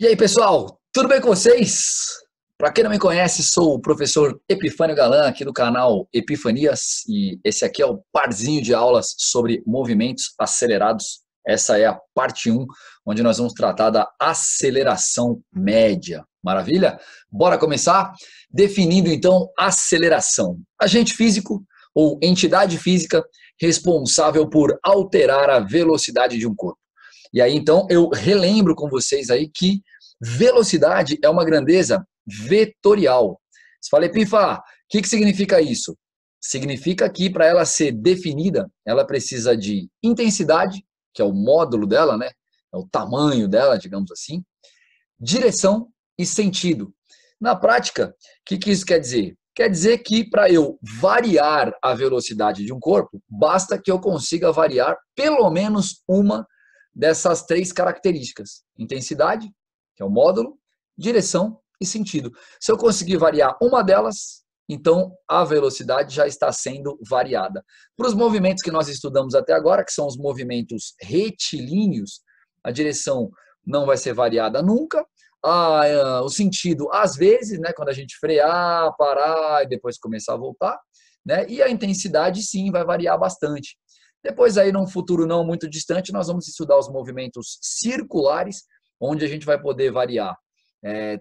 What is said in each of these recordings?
E aí, pessoal, tudo bem com vocês? Para quem não me conhece, sou o professor Epifânio Galan, aqui do canal Epifanias, e esse aqui é o parzinho de aulas sobre movimentos acelerados. Essa é a parte 1, onde nós vamos tratar da aceleração média. Maravilha? Bora começar? Definindo, então, aceleração. Agente físico ou entidade física responsável por alterar a velocidade de um corpo. E aí, então, eu relembro com vocês aí que velocidade é uma grandeza vetorial. Você fala, Epifa, o que significa isso? Significa que para ela ser definida, ela precisa de intensidade, que é o módulo dela, né? É o tamanho dela, digamos assim, direção e sentido. Na prática, o que isso quer dizer? Quer dizer que para eu variar a velocidade de um corpo, basta que eu consiga variar pelo menos uma dessas três características: intensidade, que é o módulo, direção e sentido. Se eu conseguir variar uma delas, então a velocidade já está sendo variada. Para os movimentos que nós estudamos até agora, que são os movimentos retilíneos, a direção não vai ser variada nunca. O sentido, às vezes, né, quando a gente frear, parar e depois começar a voltar, né, e a intensidade, sim, vai variar bastante. Depois, aí, num futuro não muito distante, nós vamos estudar os movimentos circulares, onde a gente vai poder variar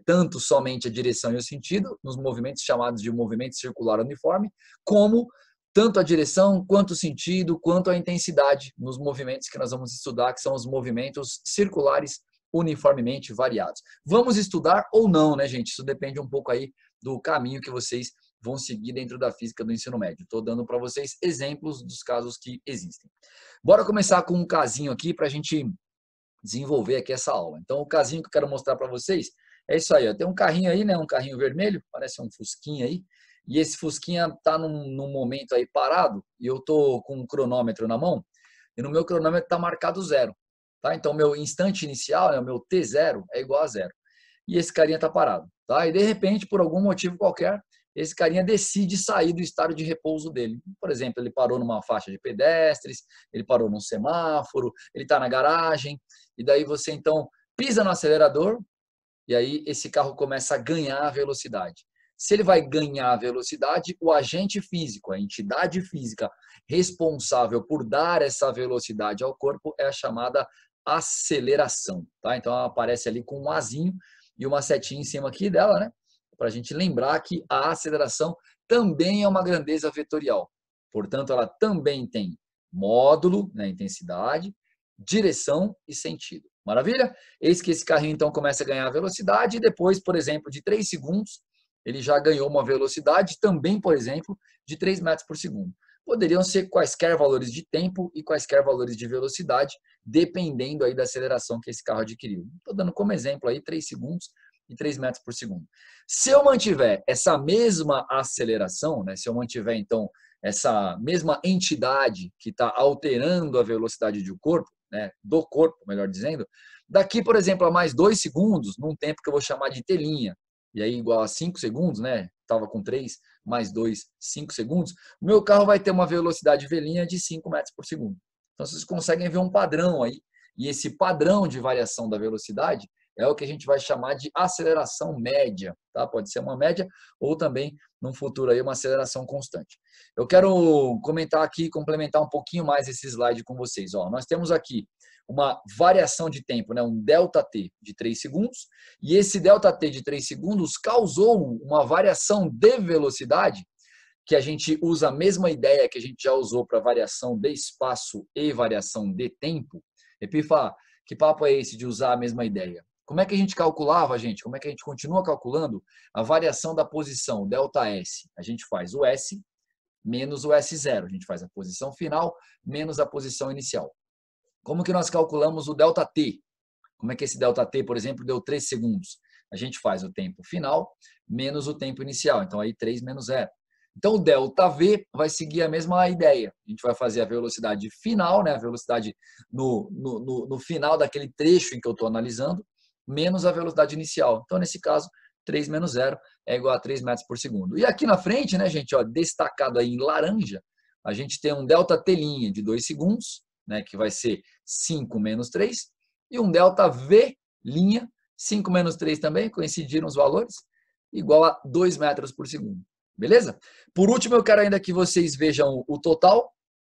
tanto somente a direção e o sentido, nos movimentos chamados de movimento circular uniforme, como tanto a direção, quanto o sentido, quanto a intensidade nos movimentos que nós vamos estudar, que são os movimentos circulares uniformemente variados. Vamos estudar ou não, né, gente? Isso depende um pouco aí do caminho que vocês vão seguir dentro da física do ensino médio. Estou dando para vocês exemplos dos casos que existem. Bora começar com um casinho aqui para a gente desenvolver aqui essa aula. Então, o casinho que eu quero mostrar para vocês é isso aí. Ó. Tem um carrinho aí, né? Um carrinho vermelho, parece um fusquinha aí. E esse fusquinha está num momento aí parado e eu estou com um cronômetro na mão e no meu cronômetro está marcado 0. Tá? Então, meu instante inicial, né, o meu T0 é igual a 0. E esse carinha está parado. Tá? E, de repente, por algum motivo qualquer, esse carinha decide sair do estado de repouso dele. Por exemplo, ele parou numa faixa de pedestres, ele parou num semáforo, ele está na garagem, e daí você, então, pisa no acelerador, e aí esse carro começa a ganhar velocidade. Se ele vai ganhar velocidade, o agente físico, a entidade física responsável por dar essa velocidade ao corpo é a chamada aceleração. Tá? Então, ela aparece ali com um azinho e uma setinha em cima aqui dela, né? Para a gente lembrar que a aceleração também é uma grandeza vetorial. Portanto, ela também tem módulo, né, intensidade, direção e sentido. Maravilha? Eis que esse carrinho, então, começa a ganhar velocidade e depois, por exemplo, de 3 segundos, ele já ganhou uma velocidade também, por exemplo, de 3 metros por segundo. Poderiam ser quaisquer valores de tempo e quaisquer valores de velocidade, dependendo aí da aceleração que esse carro adquiriu. Estou dando como exemplo aí 3 segundos e 3 metros por segundo. Se eu mantiver essa mesma aceleração, né, se eu mantiver, então, essa mesma entidade que está alterando a velocidade do corpo, né, melhor dizendo, daqui, por exemplo, a mais 2 segundos, num tempo que eu vou chamar de telinha, e aí igual a 5 segundos, né, estava com 3, mais 2, 5 segundos, o meu carro vai ter uma velocidade velhinha de 5 metros por segundo. Então, vocês conseguem ver um padrão aí, e esse padrão de variação da velocidade é o que a gente vai chamar de aceleração média, tá? Pode ser uma média ou também, num futuro aí, uma aceleração constante. Eu quero comentar aqui, complementar um pouquinho mais esse slide com vocês. Ó, nós temos aqui uma variação de tempo, né? Um ΔT de 3 segundos, e esse ΔT de 3 segundos causou uma variação de velocidade, que a gente usa a mesma ideia que a gente já usou para variação de espaço e variação de tempo. Epifa, que papo é esse de usar a mesma ideia? Como é que a gente calculava, gente? Como é que a gente continua calculando a variação da posição, ΔS? A gente faz o S menos o S0. A gente faz a posição final menos a posição inicial. Como que nós calculamos o ΔT? Como é que esse ΔT, por exemplo, deu 3 segundos? A gente faz o tempo final menos o tempo inicial. Então, aí 3 menos 0. Então, o ΔV vai seguir a mesma ideia. A gente vai fazer a velocidade final, né? A velocidade no final daquele trecho em que eu estou analisando, menos a velocidade inicial. Então, nesse caso, 3 menos 0 é igual a 3 metros por segundo. E aqui na frente, né, gente, ó, destacado aí em laranja, a gente tem um ΔT' de 2 segundos, né, que vai ser 5 menos 3, e um ΔV' 5 menos 3 também, coincidiram os valores, igual a 2 metros por segundo. Beleza? Por último, eu quero ainda que vocês vejam o total.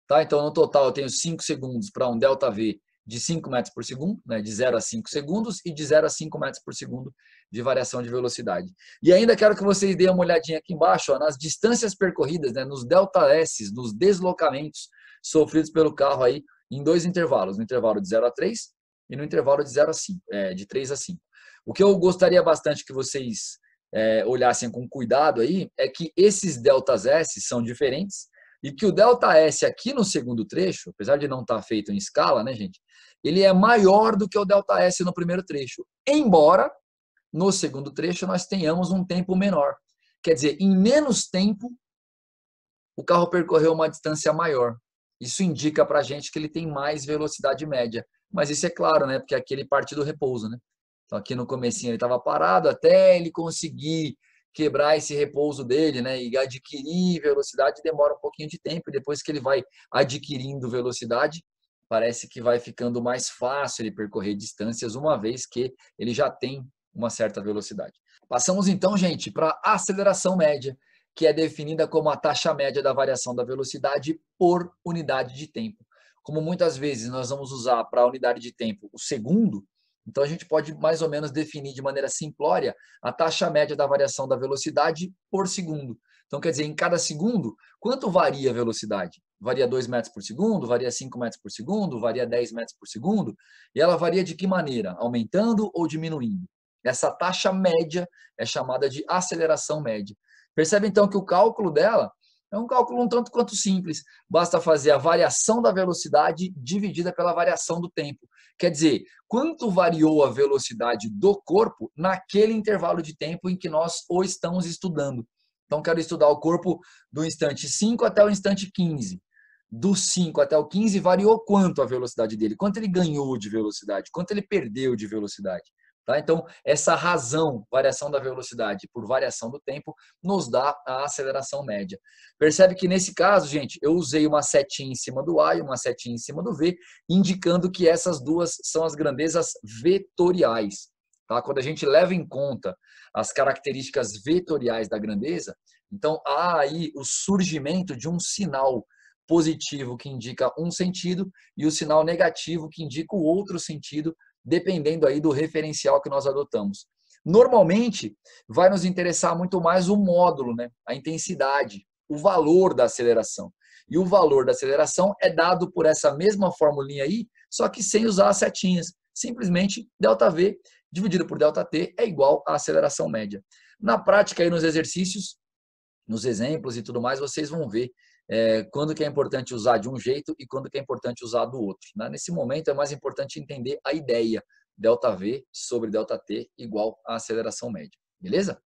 Tá? Então, no total, eu tenho 5 segundos para um ΔV de 5 metros por segundo, né? De 0 a 5 segundos, e de 0 a 5 metros por segundo de variação de velocidade. E ainda quero que vocês deem uma olhadinha aqui embaixo, ó, nas distâncias percorridas, né? Nos ΔS, nos deslocamentos sofridos pelo carro aí em dois intervalos, no intervalo de 0 a 3 e no intervalo de 0 a 5, de 3 a 5. O que eu gostaria bastante que vocês olhassem com cuidado aí é que esses ΔS são diferentes e que o ΔS aqui no segundo trecho, apesar de não estar feito em escala, né, gente, ele é maior do que o ΔS no primeiro trecho, embora no segundo trecho nós tenhamos um tempo menor. Quer dizer, em menos tempo, o carro percorreu uma distância maior. Isso indica para a gente que ele tem mais velocidade média. Mas isso é claro, né? Porque aqui ele parte do repouso, né? Então aqui no comecinho ele estava parado até ele conseguir quebrar esse repouso dele, né? E adquirir velocidade demora um pouquinho de tempo. E depois que ele vai adquirindo velocidade, parece que vai ficando mais fácil ele percorrer distâncias, uma vez que ele já tem uma certa velocidade. Passamos então, gente, para a aceleração média, que é definida como a taxa média da variação da velocidade por unidade de tempo. Como muitas vezes nós vamos usar para a unidade de tempo o segundo, então a gente pode mais ou menos definir de maneira simplória a taxa média da variação da velocidade por segundo. Então, quer dizer, em cada segundo, quanto varia a velocidade? Varia 2 metros por segundo, varia 5 metros por segundo, varia 10 metros por segundo, e ela varia de que maneira? Aumentando ou diminuindo? Essa taxa média é chamada de aceleração média. Percebe então que o cálculo dela é um cálculo um tanto quanto simples. Basta fazer a variação da velocidade dividida pela variação do tempo. Quer dizer, quanto variou a velocidade do corpo naquele intervalo de tempo em que nós o estamos estudando. Então, quero estudar o corpo do instante 5 até o instante 15. Do 5 até o 15, variou quanto a velocidade dele? Quanto ele ganhou de velocidade? Quanto ele perdeu de velocidade? Tá? Então, essa razão, variação da velocidade por variação do tempo, nos dá a aceleração média. Percebe que nesse caso, gente, eu usei uma setinha em cima do A e uma setinha em cima do V, indicando que essas duas são as grandezas vetoriais. Tá? Quando a gente leva em conta as características vetoriais da grandeza, então há aí o surgimento de um sinal positivo que indica um sentido e o sinal negativo que indica o outro sentido, dependendo aí do referencial que nós adotamos. Normalmente, vai nos interessar muito mais o módulo, né? A intensidade, o valor da aceleração. E o valor da aceleração é dado por essa mesma formulinha aí, só que sem usar as setinhas. Simplesmente, ΔV dividido por ΔT é igual à aceleração média. Na prática, aí nos exercícios, nos exemplos e tudo mais, vocês vão ver quando que é importante usar de um jeito e quando que é importante usar do outro. Né? Nesse momento é mais importante entender a ideia, ΔV sobre ΔT igual à aceleração média. Beleza?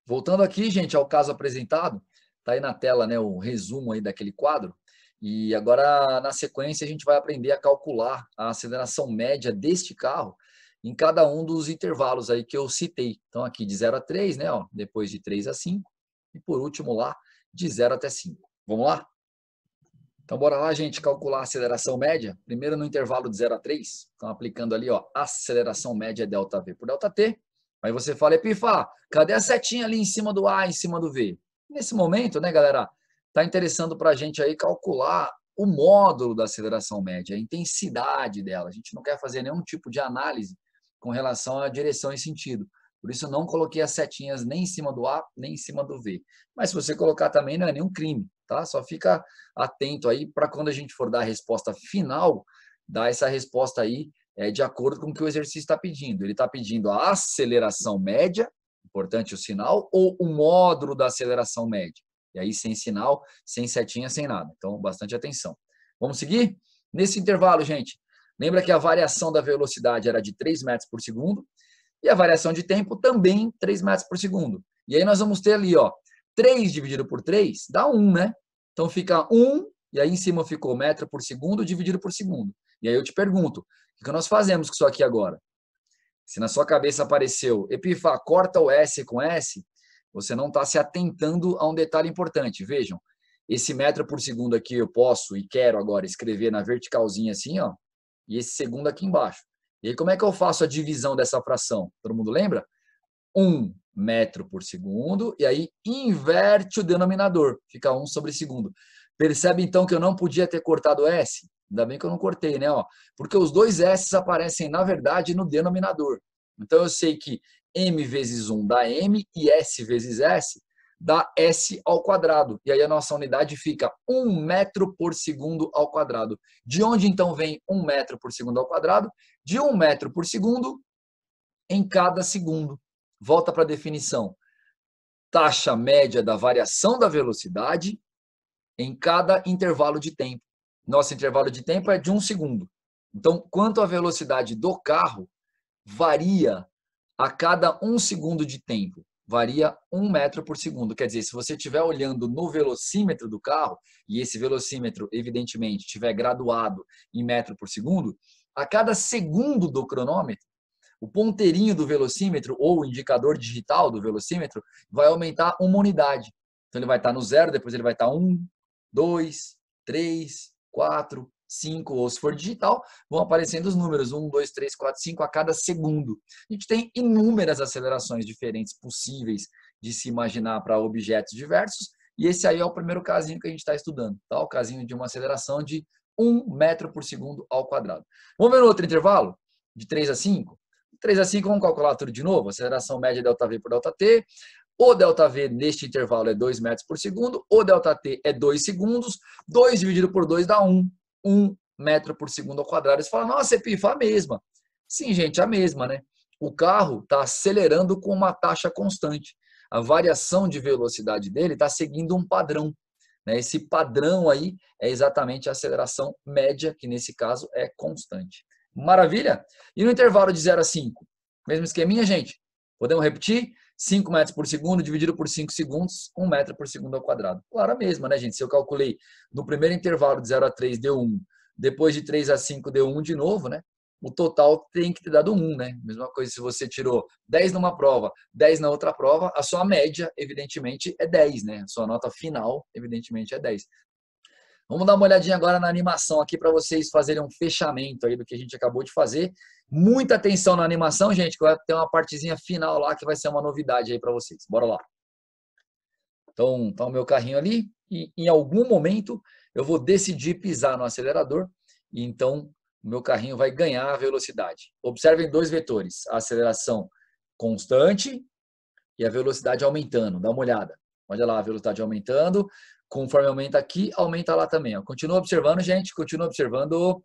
Voltando aqui, gente, ao caso apresentado, está aí na tela, né, o resumo aí daquele quadro. E agora, na sequência, a gente vai aprender a calcular a aceleração média deste carro em cada um dos intervalos aí que eu citei. Então, aqui de 0 a 3, né, ó, depois de 3 a 5, e por último lá, de 0 até 5. Vamos lá? Então, bora lá, gente, calcular a aceleração média. Primeiro no intervalo de 0 a 3. Então, aplicando ali, ó, aceleração média ΔV por ΔT. Aí você fala, Epifa, cadê a setinha ali em cima do A, em cima do V? Nesse momento, né, galera, tá interessando para a gente aí calcular o módulo da aceleração média, a intensidade dela. A gente não quer fazer nenhum tipo de análise com relação à direção e sentido. Por isso eu não coloquei as setinhas nem em cima do A, nem em cima do V. Mas se você colocar também não é nenhum crime, tá? Só fica atento aí para quando a gente for dar a resposta final, dar essa resposta aí de acordo com o que o exercício está pedindo. Ele está pedindo a aceleração média, importante o sinal, ou o módulo da aceleração média. E aí sem sinal, sem setinha, sem nada. Então, bastante atenção. Vamos seguir? Nesse intervalo, gente, lembra que a variação da velocidade era de 3 metros por segundo, e a variação de tempo também 3 metros por segundo. E aí nós vamos ter ali, ó, 3 dividido por 3 dá 1, né? Então fica 1, e aí em cima ficou metro por segundo dividido por segundo. E aí eu te pergunto, o que nós fazemos com isso aqui agora? Se na sua cabeça apareceu, Epifa, corta o S com S, você não está se atentando a um detalhe importante. Vejam, esse metro por segundo aqui eu posso e quero agora escrever na verticalzinha assim, ó, e esse segundo aqui embaixo. E aí, como é que eu faço a divisão dessa fração? Todo mundo lembra? 1 metro por segundo, e aí inverte o denominador, fica 1 sobre segundo. Percebe, então, que eu não podia ter cortado S? Ainda bem que eu não cortei, né? Porque os dois S aparecem, na verdade, no denominador. Então, eu sei que M vezes 1 dá M, e S vezes S dá S ao quadrado. E aí a nossa unidade fica 1 metro por segundo ao quadrado. De onde, então, vem 1 metro por segundo ao quadrado? De 1 metro por segundo em cada segundo. Volta para a definição. Taxa média da variação da velocidade em cada intervalo de tempo. Nosso intervalo de tempo é de 1 segundo. Então, quanto a velocidade do carro varia a cada 1 segundo de tempo? Varia 1 metro por segundo. Quer dizer, se você estiver olhando no velocímetro do carro, e esse velocímetro, evidentemente, estiver graduado em metro por segundo, a cada segundo do cronômetro, o ponteirinho do velocímetro ou o indicador digital do velocímetro vai aumentar uma unidade. Então ele vai estar no 0, depois ele vai estar 1, 2, 3, 4, 5, ou se for digital, vão aparecendo os números 1, 2, 3, 4, 5 a cada segundo. A gente tem inúmeras acelerações diferentes possíveis de se imaginar para objetos diversos, e esse aí é o primeiro casinho que a gente está estudando, tá? O casinho de uma aceleração de 1 metro por segundo ao quadrado. Vamos ver no outro intervalo? De 3 a 5? 3 a 5, vamos calcular tudo de novo. Aceleração média ΔV por ΔT. O ΔV neste intervalo é 2 metros por segundo. O ΔT é 2 segundos. 2 dividido por 2 dá 1. 1 metro por segundo ao quadrado. Você fala, nossa, Epifa, a mesma. Sim, gente, a mesma, né? O carro está acelerando com uma taxa constante. A variação de velocidade dele está seguindo um padrão. Esse padrão aí é exatamente a aceleração média, que nesse caso é constante. Maravilha? E no intervalo de 0 a 5? Mesmo esqueminha, gente? Podemos repetir? 5 metros por segundo dividido por 5 segundos, 1 metro por segundo ao quadrado. Claro, a mesma, né, gente? Se eu calculei no primeiro intervalo de 0 a 3 deu 1, depois de 3 a 5 deu 1 de novo, né? O total tem que ter dado 1, né? Mesma coisa se você tirou 10 numa prova, 10 na outra prova, a sua média, evidentemente, é 10, né? A sua nota final, evidentemente, é 10. Vamos dar uma olhadinha agora na animação aqui para vocês fazerem um fechamento aí do que a gente acabou de fazer. Muita atenção na animação, gente, que vai ter uma partezinha final lá que vai ser uma novidade aí para vocês. Bora lá. Então, tá o meu carrinho ali e em algum momento eu vou decidir pisar no acelerador e então o meu carrinho vai ganhar a velocidade. Observem dois vetores, a aceleração constante e a velocidade aumentando. Dá uma olhada. Olha lá a velocidade aumentando. Conforme aumenta aqui, aumenta lá também. Ó. Continua observando, gente. Continua observando.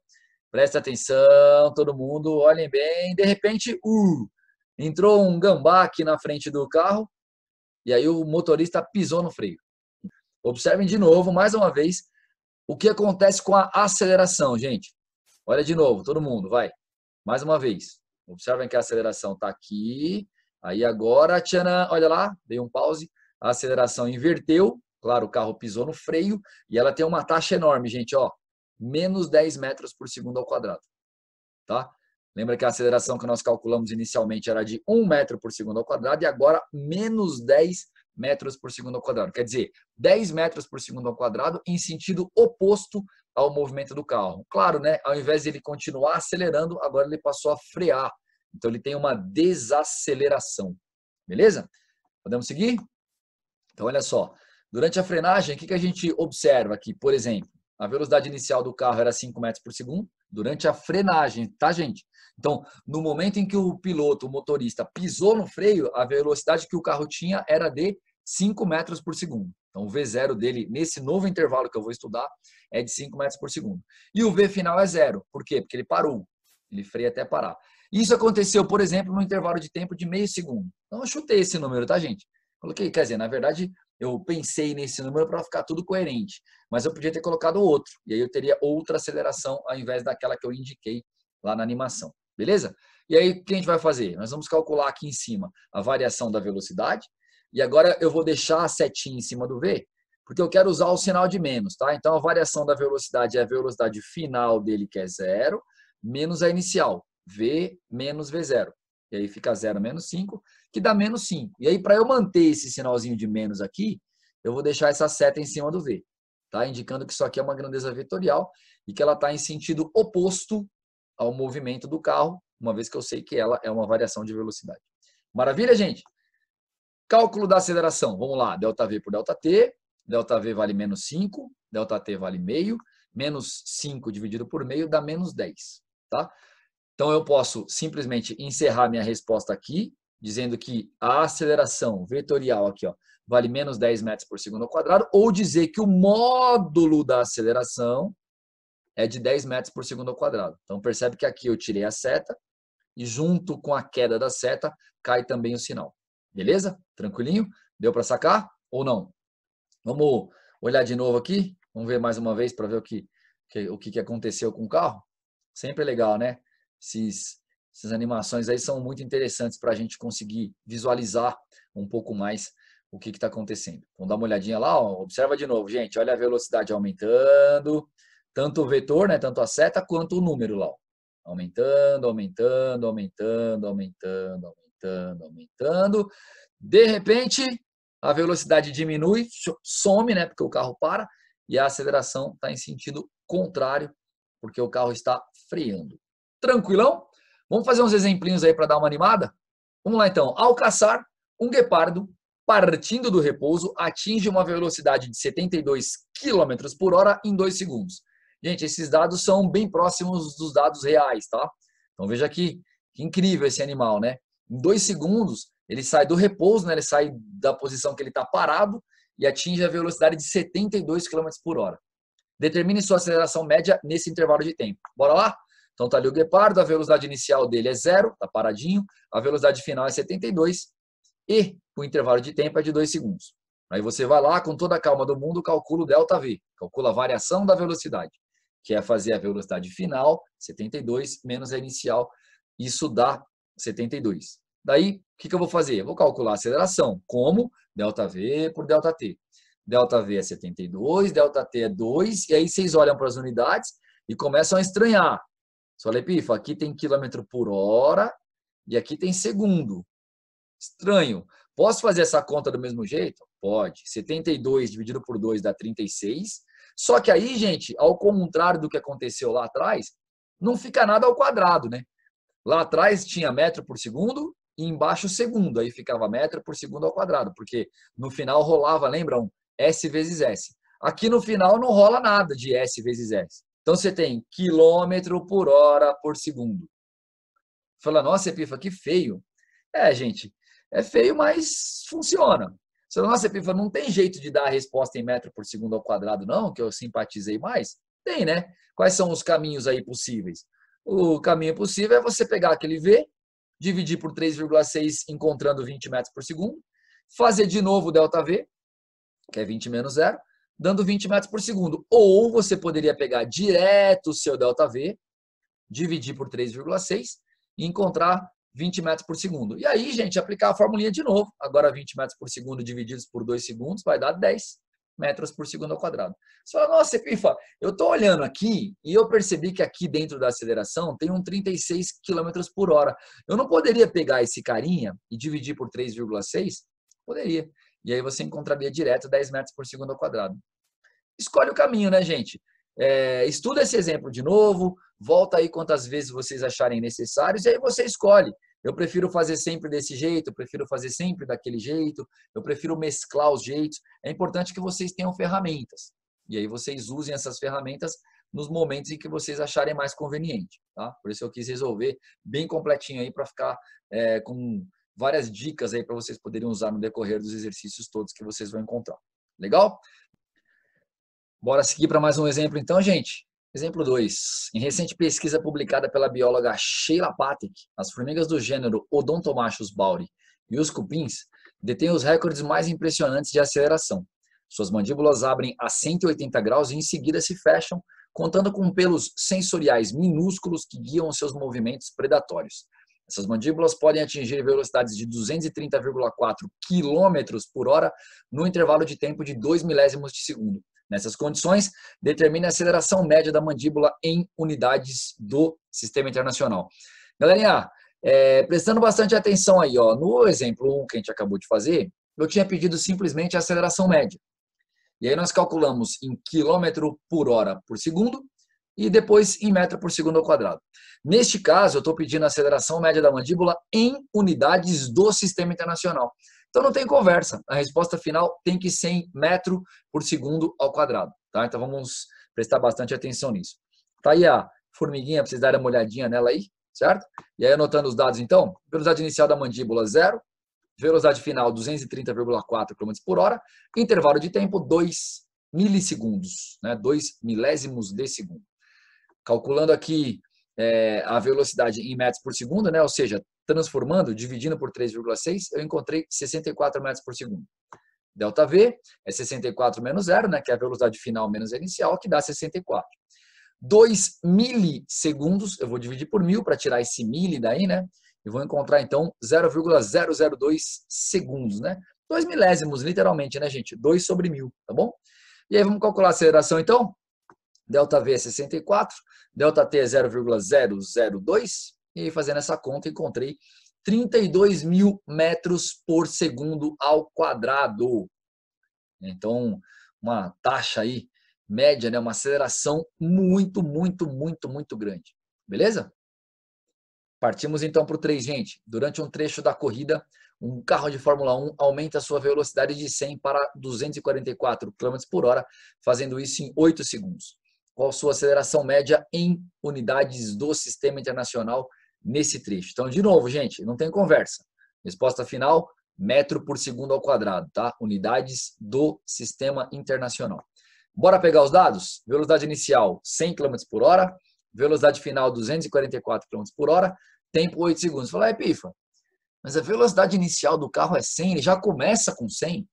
Presta atenção, todo mundo. Olhem bem. De repente, entrou um gambá aqui na frente do carro. E aí o motorista pisou no freio. Observem de novo, mais uma vez, o que acontece com a aceleração, gente. Olha de novo, todo mundo, vai. Mais uma vez. Observem que a aceleração está aqui. Aí agora, tcharam, olha lá, dei um pause. A aceleração inverteu. Claro, o carro pisou no freio e ela tem uma taxa enorme, gente, ó, menos 10 metros por segundo ao quadrado, tá? Lembra que a aceleração que nós calculamos inicialmente era de 1 metro por segundo ao quadrado e agora menos 10 metros por segundo ao quadrado. Quer dizer, 10 metros por segundo ao quadrado em sentido oposto ao movimento do carro. Claro, né? Ao invés de ele continuar acelerando, agora ele passou a frear. Então ele tem uma desaceleração. Beleza? Podemos seguir? Então olha só. Durante a frenagem, o que a gente observa aqui? Por exemplo, a velocidade inicial do carro era 5 metros por segundo. Durante a frenagem, tá, gente? Então, no momento em que o piloto, o motorista, pisou no freio, a velocidade que o carro tinha era de 5 metros por segundo. Então, o V0 dele, nesse novo intervalo que eu vou estudar, é de 5 metros por segundo. E o V final é 0. Por quê? Porque ele parou. Ele freia até parar. Isso aconteceu, por exemplo, no intervalo de tempo de meio segundo. Então, eu chutei esse número, tá, gente? Coloquei, quer dizer, na verdade, eu pensei nesse número para ficar tudo coerente, mas eu podia ter colocado outro, e aí eu teria outra aceleração ao invés daquela que eu indiquei lá na animação, beleza? E aí, o que a gente vai fazer? Nós vamos calcular aqui em cima a variação da velocidade, e agora eu vou deixar a setinha em cima do V, porque eu quero usar o sinal de menos, tá? Então, a variação da velocidade é a velocidade final dele, que é 0, menos a inicial, V menos V0. E aí fica 0 menos 5, que dá menos 5. E aí, para eu manter esse sinalzinho de menos aqui, eu vou deixar essa seta em cima do V, tá? Indicando que isso aqui é uma grandeza vetorial e que ela está em sentido oposto ao movimento do carro uma vez que eu sei que ela é uma variação de velocidade. Maravilha, gente? Cálculo da aceleração. Vamos lá, ΔV por ΔT. ΔV vale menos 5, ΔT vale meio. Menos 5 dividido por meio dá menos 10. Tá? Então, eu posso simplesmente encerrar minha resposta aqui, dizendo que a aceleração vetorial aqui, ó, vale menos 10 metros por segundo ao quadrado, ou dizer que o módulo da aceleração é de 10 metros por segundo ao quadrado. Então, percebe que aqui eu tirei a seta e junto com a queda da seta cai também o sinal. Beleza? Tranquilinho? Deu para sacar ou não? Vamos olhar de novo aqui. Vamos ver mais uma vez para ver o que aconteceu com o carro. Sempre é legal, né? Essas animações aí são muito interessantes para a gente conseguir visualizar um pouco mais o que está acontecendo. Vamos dar uma olhadinha lá, ó. Observa de novo, gente. Olha a velocidade aumentando, tanto o vetor, né, tanto a seta, quanto o número lá. Ó. Aumentando, aumentando, aumentando, aumentando, aumentando, aumentando. De repente, a velocidade diminui, some, né, porque o carro para, e a aceleração está em sentido contrário, porque o carro está freando. Tranquilão? Vamos fazer uns exemplinhos aí para dar uma animada? Vamos lá então. Ao caçar, um guepardo, partindo do repouso, atinge uma velocidade de 72 km por hora em 2 segundos. Gente, esses dados são bem próximos dos dados reais, tá? Então veja aqui, que incrível esse animal, né? Em 2 segundos, ele sai do repouso, né? Ele sai da posição que ele está parado e atinge a velocidade de 72 km por hora. Determine sua aceleração média nesse intervalo de tempo. Bora lá? Então tá ali o guepardo, a velocidade inicial dele é 0, tá paradinho, a velocidade final é 72 e o intervalo de tempo é de 2 segundos. Aí você vai lá com toda a calma do mundo, calcula o ΔV, calcula a variação da velocidade, que é fazer a velocidade final, 72, menos a inicial, isso dá 72. Daí, o que eu vou fazer? Eu vou calcular a aceleração, como ΔV por ΔT. ΔV é 72, ΔT é 2, e aí vocês olham para as unidades e começam a estranhar. Olha, Epifa, aqui tem quilômetro por hora e aqui tem segundo. Estranho. Posso fazer essa conta do mesmo jeito? Pode. 72 dividido por 2 dá 36. Só que aí, gente, ao contrário do que aconteceu lá atrás, não fica nada ao quadrado, né? Lá atrás tinha metro por segundo e embaixo segundo. Aí ficava metro por segundo ao quadrado, porque no final rolava, lembram? S vezes S. Aqui no final não rola nada de S vezes S. Então você tem quilômetro por hora por segundo. Fala, nossa, Epifa, que feio. É, gente, é feio, mas funciona. Você fala, nossa, Epifa, não tem jeito de dar a resposta em metro por segundo ao quadrado, não, que eu simpatizei mais? Tem, né? Quais são os caminhos aí possíveis? O caminho possível é você pegar aquele V, dividir por 3,6, encontrando 20 metros por segundo, fazer de novo o ΔV, que é 20 menos 0, dando 20 metros por segundo. Ou você poderia pegar direto o seu ΔV, dividir por 3,6 e encontrar 20 metros por segundo. E aí, gente, aplicar a formulinha de novo. Agora 20 metros por segundo divididos por 2 segundos vai dar 10 metros por segundo ao quadrado. Você fala, nossa, Epifa, eu estou olhando aqui e eu percebi que aqui dentro da aceleração tem um 36 km por hora. Eu não poderia pegar esse carinha e dividir por 3,6? Poderia. E aí você encontraria direto 10 metros por segundo ao quadrado. Escolhe o caminho, né, gente? Estuda esse exemplo de novo, volta aí quantas vezes vocês acharem necessários e aí você escolhe. Eu prefiro fazer sempre desse jeito, eu prefiro fazer sempre daquele jeito, eu prefiro mesclar os jeitos. É importante que vocês tenham ferramentas. E aí vocês usem essas ferramentas nos momentos em que vocês acharem mais conveniente. Tá? Por isso eu quis resolver bem completinho aí para ficar com várias dicas aí para vocês poderem usar no decorrer dos exercícios todos que vocês vão encontrar. Legal? Bora seguir para mais um exemplo então, gente. Exemplo 2. Em recente pesquisa publicada pela bióloga Sheila Patek, as formigas do gênero Odontomachus bauri e os cupins detêm os recordes mais impressionantes de aceleração. Suas mandíbulas abrem a 180 graus e em seguida se fecham, contando com pelos sensoriais minúsculos que guiam seus movimentos predatórios. Essas mandíbulas podem atingir velocidades de 230,4 km por hora no intervalo de tempo de 2 milésimos de segundo. Nessas condições, determine a aceleração média da mandíbula em unidades do Sistema Internacional. Galerinha, prestando bastante atenção aí, ó, no exemplo 1 que a gente acabou de fazer, eu tinha pedido simplesmente a aceleração média. E aí nós calculamos em quilômetro por hora por segundo, e depois em metro por segundo ao quadrado. Neste caso, eu estou pedindo a aceleração média da mandíbula em unidades do sistema internacional. Então não tem conversa, a resposta final tem que ser em metro por segundo ao quadrado. Tá? Então vamos prestar bastante atenção nisso. Tá aí a formiguinha, para vocês darem uma olhadinha nela aí, certo? E aí anotando os dados então, velocidade inicial da mandíbula 0, velocidade final 230,4 km por hora, intervalo de tempo 2 milissegundos, né? 2 milésimos de segundo. Calculando aqui a velocidade em metros por segundo, né? Ou seja, transformando, dividindo por 3,6, eu encontrei 64 metros por segundo. Delta V é 64 menos 0, né? Que é a velocidade final menos a inicial, que dá 64. 2 milissegundos, eu vou dividir por 1000 para tirar esse mili daí, né? E vou encontrar, então, 0,002 segundos, né? 2 milésimos, literalmente, né, gente? 2 sobre 1000, tá bom? E aí, vamos calcular a aceleração, então? Delta V é 64, delta T é 0,002, e aí, fazendo essa conta, encontrei 32 mil metros por segundo ao quadrado. Então, uma taxa aí média, né, uma aceleração muito grande. Beleza? Partimos então para o 3, gente. Durante um trecho da corrida, um carro de Fórmula 1 aumenta a sua velocidade de 100 para 244 km por hora, fazendo isso em 8 segundos. Qual a sua aceleração média em unidades do sistema internacional nesse trecho? Então, de novo, gente, não tem conversa. Resposta final, metro por segundo ao quadrado, tá? Unidades do sistema internacional. Bora pegar os dados? Velocidade inicial, 100 km por hora. Velocidade final, 244 km por hora. Tempo, 8 segundos. Fala, Pifa, mas a velocidade inicial do carro é 100? Ele já começa com 100?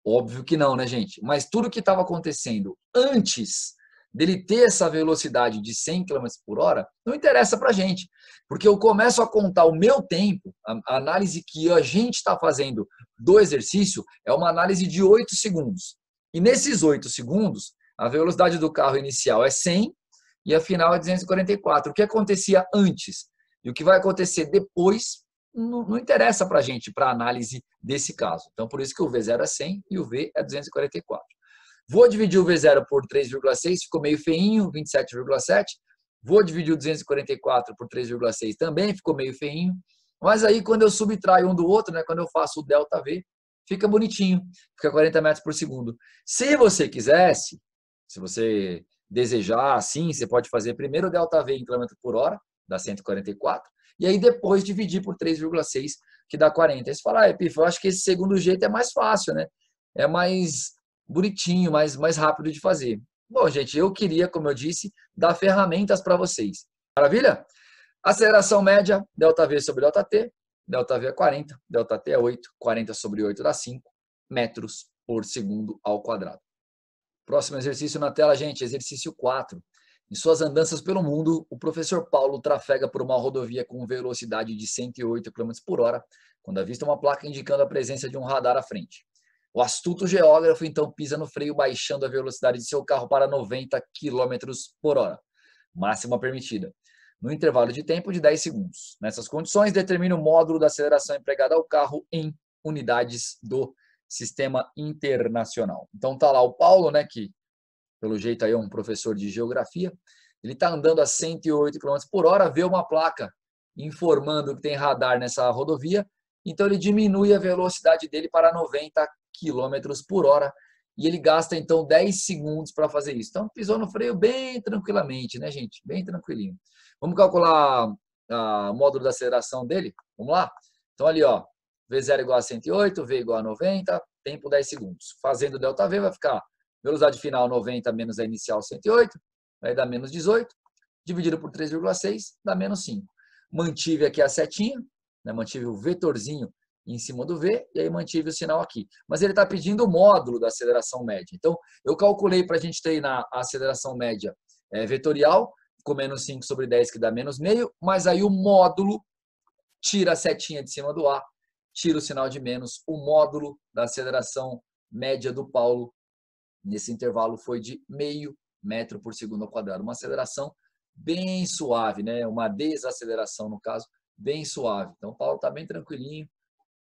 Óbvio que não, né, gente? Mas tudo que estava acontecendo antes dele ter essa velocidade de 100 km por hora, não interessa para a gente. Porque eu começo a contar o meu tempo, a análise que a gente está fazendo do exercício é uma análise de 8 segundos. E nesses 8 segundos, a velocidade do carro inicial é 100 e a final é 244. O que acontecia antes e o que vai acontecer depois não interessa para a gente, para a análise desse caso. Então, por isso que o V0 é 100 e o V é 244. Vou dividir o V0 por 3,6, ficou meio feinho, 27,7. Vou dividir o 244 por 3,6, também ficou meio feinho. Mas aí, quando eu subtraio um do outro, né, quando eu faço o delta V, fica bonitinho, fica 40 metros por segundo. Se você quisesse, se você desejar assim, você pode fazer primeiro o delta V em quilômetro por hora, dá 144, e aí depois dividir por 3,6, que dá 40. Aí você fala, Epifa, eu acho que esse segundo jeito é mais fácil, né? É mais bonitinho, mais rápido de fazer. Bom, gente, eu queria, como eu disse, dar ferramentas para vocês. Maravilha? Aceleração média, delta V sobre delta T. Delta V é 40, delta T é 8, 40 sobre 8 dá 5 metros por segundo ao quadrado. Próximo exercício na tela, gente, exercício 4. Em suas andanças pelo mundo, o professor Paulo trafega por uma rodovia com velocidade de 108 km por hora, quando avista uma placa indicando a presença de um radar à frente. O astuto geógrafo então pisa no freio, baixando a velocidade de seu carro para 90 km por hora, máxima permitida, no intervalo de tempo de 10 segundos. Nessas condições, determine o módulo da aceleração empregada ao carro em unidades do sistema internacional. Então tá lá o Paulo, né, que pelo jeito aí é um professor de geografia, ele está andando a 108 km por hora, vê uma placa informando que tem radar nessa rodovia, então ele diminui a velocidade dele para 90 km por hora e ele gasta então 10 segundos para fazer isso. Então pisou no freio bem tranquilamente, né, gente? Bem tranquilinho. Vamos calcular o módulo da aceleração dele? Vamos lá? Então ali, ó, V0 igual a 108, V igual a 90, tempo 10 segundos. Fazendo delta V vai ficar velocidade final 90 menos a inicial 108, vai dar menos 18, dividido por 3,6, dá menos 5. Mantive aqui a setinha, né, mantive o vetorzinho em cima do V, e aí mantive o sinal aqui. Mas ele está pedindo o módulo da aceleração média. Então, eu calculei para a gente treinar a aceleração média vetorial, ficou menos 5 sobre 10, que dá menos meio, mas aí o módulo tira a setinha de cima do A, tira o sinal de menos, o módulo da aceleração média do Paulo nesse intervalo foi de meio metro por segundo ao quadrado. Uma aceleração bem suave, né? Uma desaceleração, no caso, bem suave. Então, o Paulo está bem tranquilinho,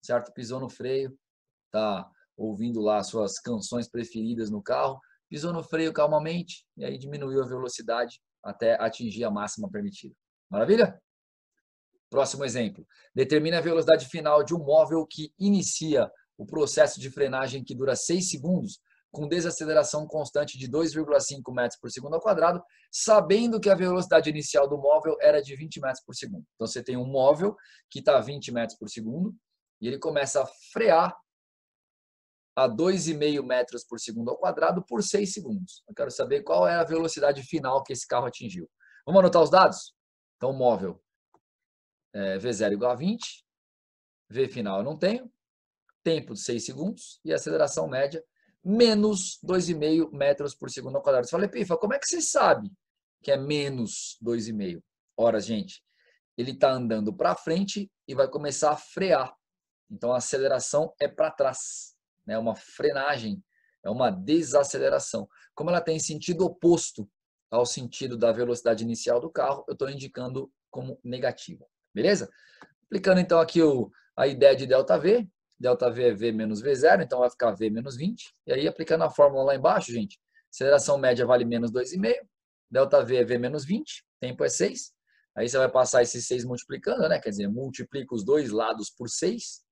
certo? Pisou no freio, está ouvindo lá suas canções preferidas no carro, pisou no freio calmamente e aí diminuiu a velocidade até atingir a máxima permitida. Maravilha? Próximo exemplo. Determine a velocidade final de um móvel que inicia o processo de frenagem que dura 6 segundos com desaceleração constante de 2,5 metros por segundo ao quadrado, sabendo que a velocidade inicial do móvel era de 20 metros por segundo. Então, você tem um móvel que está a 20 metros por segundo e ele começa a frear a 2,5 metros por segundo ao quadrado por 6 segundos. Eu quero saber qual é a velocidade final que esse carro atingiu. Vamos anotar os dados? Então, o móvel V0 igual a 20, V final eu não tenho, tempo de 6 segundos e aceleração média menos 2,5 metros por segundo ao quadrado. Você fala, Epifa, como é que você sabe que é menos 2,5? Ora, gente, ele está andando para frente e vai começar a frear. Então, a aceleração é para trás. É uma frenagem, é uma desaceleração. Como ela tem sentido oposto ao sentido da velocidade inicial do carro, eu estou indicando como negativa. Beleza? Aplicando então aqui a ideia de ΔV. ΔV é V menos V0, então vai ficar V menos 20. E aí, aplicando a fórmula lá embaixo, gente, aceleração média vale menos 2,5. ΔV é V menos 20, tempo é 6. Aí você vai passar esses 6 multiplicando, né? Quer dizer, multiplica os dois lados por 6.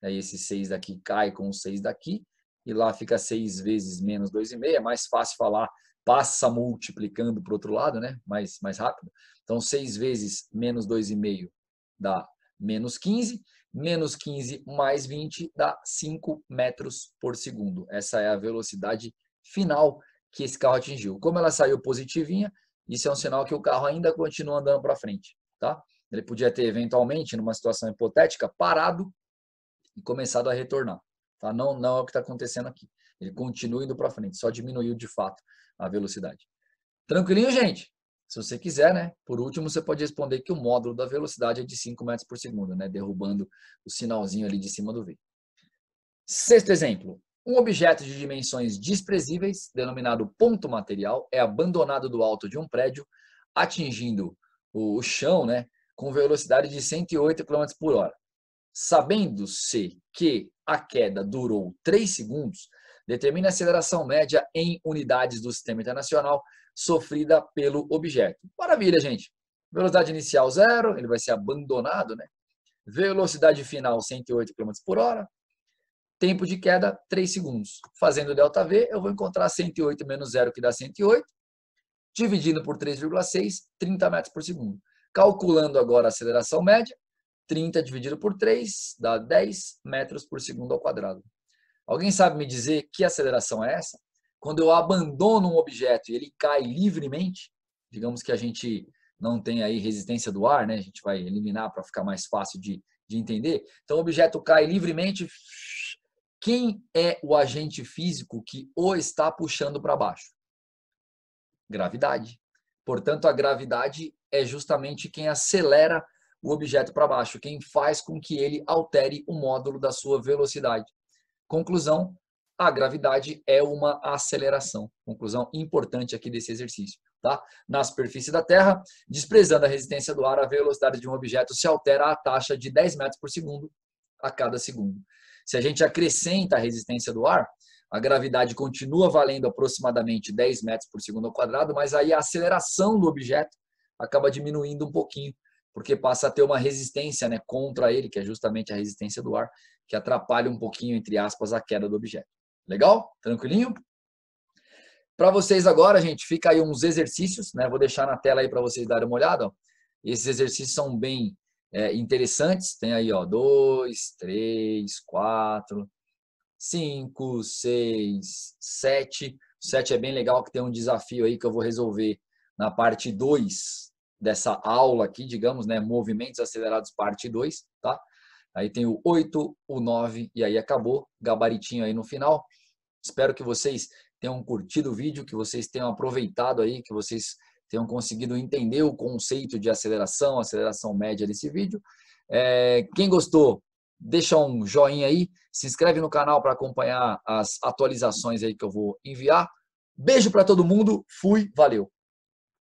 Aí esse 6 daqui cai com o 6 daqui. E lá fica 6 vezes menos 2,5. É mais fácil falar, passa multiplicando para o outro lado, né? Mais rápido. Então, 6 vezes menos 2,5 dá menos 15. Menos 15 mais 20 dá 5 metros por segundo. Essa é a velocidade final que esse carro atingiu. Como ela saiu positivinha, isso é um sinal que o carro ainda continua andando para frente. Tá? Ele podia ter, eventualmente, numa situação hipotética, parado e começado a retornar. Tá? Não é o que está acontecendo aqui. Ele continua indo para frente, só diminuiu de fato a velocidade. Tranquilinho, gente? Se você quiser, né? Por último, você pode responder que o módulo da velocidade é de 5 metros por segundo, né? Derrubando o sinalzinho ali de cima do V. Sexto exemplo. Um objeto de dimensões desprezíveis, denominado ponto material, é abandonado do alto de um prédio, atingindo o chão, né? Com velocidade de 108 km por hora. Sabendo-se que a queda durou 3 segundos, determine a aceleração média em unidades do Sistema Internacional sofrida pelo objeto. Maravilha, gente. Velocidade inicial 0, ele vai ser abandonado, né? Velocidade final 108 km por hora. Tempo de queda 3 segundos. Fazendo ΔV, eu vou encontrar 108 menos 0, que dá 108. Dividindo por 3,6, 30 metros por segundo. Calculando agora a aceleração média, 30 dividido por 3 dá 10 metros por segundo ao quadrado. Alguém sabe me dizer que aceleração é essa? Quando eu abandono um objeto e ele cai livremente, digamos que a gente não tem aí resistência do ar, né? A gente vai eliminar para ficar mais fácil de entender. Então, o objeto cai livremente. Quem é o agente físico que o está puxando para baixo? Gravidade. Portanto, a gravidade é justamente quem acelera o objeto para baixo, quem faz com que ele altere o módulo da sua velocidade. Conclusão, a gravidade é uma aceleração. Conclusão importante aqui desse exercício. Tá? Na superfície da Terra, desprezando a resistência do ar, a velocidade de um objeto se altera a taxa de 10 metros por segundo a cada segundo. Se a gente acrescenta a resistência do ar, a gravidade continua valendo aproximadamente 10 metros por segundo ao quadrado, mas aí a aceleração do objeto acaba diminuindo um pouquinho, porque passa a ter uma resistência, né, contra ele, que é justamente a resistência do ar, que atrapalha um pouquinho, entre aspas, a queda do objeto. Legal? Tranquilinho? Para vocês agora, gente, fica aí uns exercícios, né? Vou deixar na tela aí para vocês darem uma olhada. Ó. Esses exercícios são bem interessantes. Tem aí, ó, 2, 3, 4, 5, 6, 7. O 7 é bem legal, que tem um desafio aí que eu vou resolver na parte 2 dessa aula aqui, digamos, né? Movimentos acelerados, parte 2, tá? Aí tem o 8, o 9 e aí acabou. Gabaritinho aí no final. Espero que vocês tenham curtido o vídeo, que vocês tenham aproveitado aí, que vocês tenham conseguido entender o conceito de aceleração média desse vídeo. Quem gostou, deixa um joinha aí, se inscreve no canal para acompanhar as atualizações aí que eu vou enviar. Beijo para todo mundo, fui, valeu!